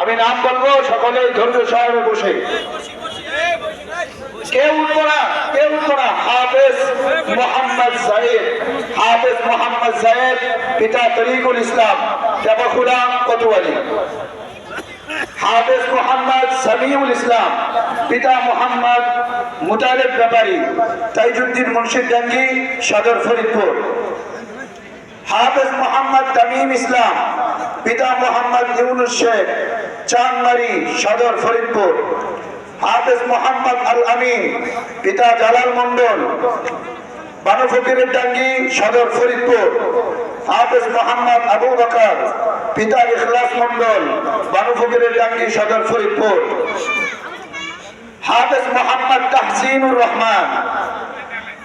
আমি নাম বলবো, সকলেই ধৈর্য সহকারে বসে। কেউ উঠবো না, কেউ উঠবো না। হাফেজ মোহাম্মদ জায়েদ, হাফেজ মোহাম্মদ জায়েদ, পিতা তরিকুল ইসলাম, দেবখুড়া কোতোয়ালি। হাফেজ মোহাম্মদ সামিউল ইসলাম, পিতা মোহাম্মদ মুতালেব ব্যাপারী, তাইজুদ্দিন মুন্সিরডাঙ্গি, সদর ফরিদপুর। হাফেজ মোহাম্মদ তামিম ইসলাম, পিতা মোহাম্মদ ইউনুস শেখ, চাঁদমারি, সদর ফরিদপুর। হাফেজ মোহাম্মদ আল আমিন, পিতা জালাল মন্ডল, বানু ফকিরের ডাঙ্গি, সদর ফরিদপুর। হাফেজ মোহাম্মদ আবু বকর, পিতা ইখলাস মন্ডল, বানু ফকিরের ডাঙ্গি, সদর ফরিদপুর। হাফেজ মোহাম্মদ তাহসিনুর রহমান,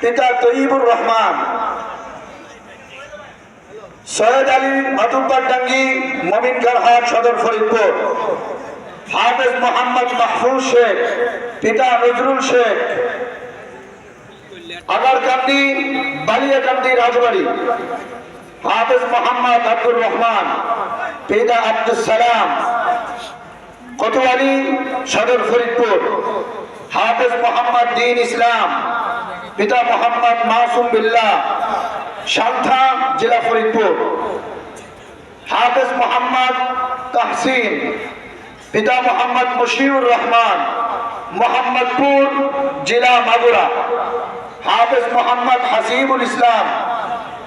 পিতা তৈয়বুর রহমান, সৈয়দ আলী মাতুব্বার ডাঙ্গি, মমিনকারহাট, সদর ফরিদপুর। হাফেজ মোহাম্মদ মাহফুজ শেখ, পিতা নজরুল শেখ, আগারকান্দি, বালিয়াকান্দি, রাজবাড়ী। হাফেজ মোহাম্মদ আব্দুর রহমান, পিতা আব্দুস সালাম, কোতোয়ালি, সদর ফরিদপুর। হাফেজ মোহাম্মদ দ্বীন ইসলাম, পিতা মোহাম্মদ মাসুম বিল্লাহ, সান্থা, জেলা ফরিদপুর। হাফেজ মোহাম্মদ তাহসিন, পিতা মোহাম্মদ মুশিউর রহমান, মোহাম্মদপুর, জেলা মাগুরা। হাফেজ মোহাম্মদ হাসিবুল ইসলাম,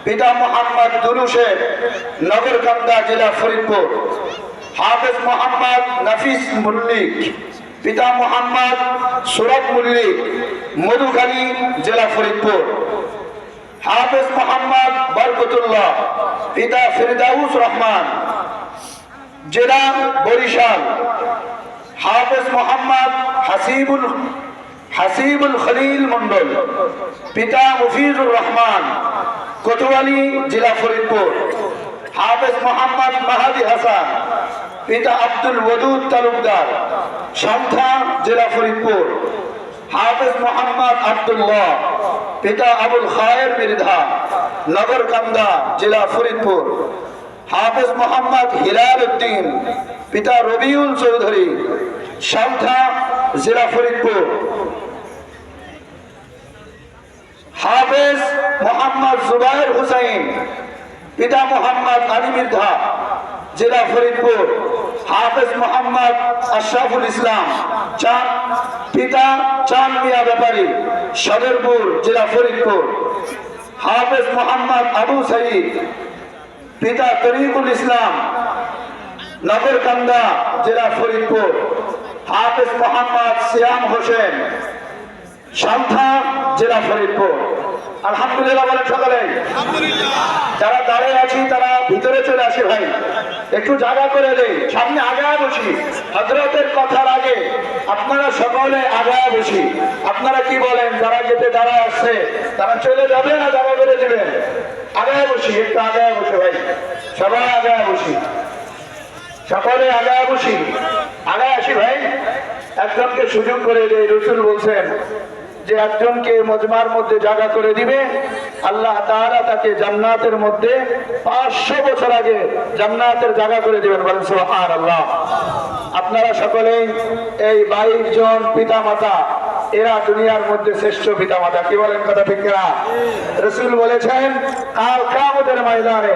পিতা মোহাম্মদ দুলু শেখ, নগরকান্দা, জেলা ফরিদপুর। হাফেজ মোহাম্মদ নাফিস মল্লিক, পিতা মোহাম্মদ সুরত মল্লিক, মধুখালী, জেলা ফরিদপুর। হাফেজ মোহাম্মদ বরকতুল্লাহ, পিতা ফিরদাউস রহমান, জেলা বরিশাল। হাফেজ মোহাম্মদ হাসিবুল খলিল মন্ডল, পিতা মুফিজুর রহমান, কোতোয়ালি, জেলা ফরিদপুর। হাফেজ মোহাম্মদ মাহাদি হাসান, পিতা আব্দুল ওয়াদুদ তালুকদার, সান্থা, জেলা ফরিদপুর। হাফেজ মোহাম্মদ আব্দুল্লাহ, পিতা আবুল খায়ের মৃধা, নগরকান্দা, জেলা ফরিদপুর। হাফেজ মোহাম্মদ হিলাল উদ্দিন, পিতা রবিউল চৌধুরী, সান্থা, জেলা ফরিদপুর। হাফেজ মোহাম্মদ জুবায়ের হুসাইন, পিতা মোহাম্মদ আলী মৃধা, জেলা ফরিদপুর। হাফেজ মোহাম্মদ আশরাফুল ইসলাম, পিতা চাঁদ মিয়া ব্যাপারী, সদরপুর, জেলা ফরিদপুর। হাফেজ মোহাম্মদ আবু সাইদ, পিতা তরিকুল ইসলাম, নগরকান্দা, জেলা ফরিদপুর। হাফেজ মোহাম্মদ সিয়াম হোসেন, সান্থা, জেলা ফরিদপুর। আলহামদুলিল্লাহ বলেন সকলে। যারা দাঁড়িয়ে আছি তারা ভিতরে চলে আসে ভাই, একটু জায়গা করে দেই, সামনে আগায় বসি। হযরতের কথার আগে আপনারা সকলে আগায় বসি। আপনারা কি বলেন? যারা যেতে দাঁড়ায় আসছে তারা চলে যাবে না জায়গা করে দেবেন? আগায় বসি, একটু আগায় বসে ভাই, সবাই আগায় বসি, সকলে আগায় বসি, আগায় আসি ভাই। একজনকে সুযোগ করে দেয়। রাসূল বলছেন যে একজনকে মজমার মধ্যে জায়গা করে দিবে, আল্লাহ তাআলা তাকে জান্নাতের মধ্যে 500 বছর আগে জান্নাতের জায়গা করে দিবেন। বলেন সুবহানাল্লাহ। আপনারা সকলেই এই 22 জন পিতামাতা, এরা দুনিয়ার মধ্যে শ্রেষ্ঠ পিতামাতা। কি বলেন? কথা ঠিক না? রাসূল বলেছেন কাল কিয়ামতের ময়দানে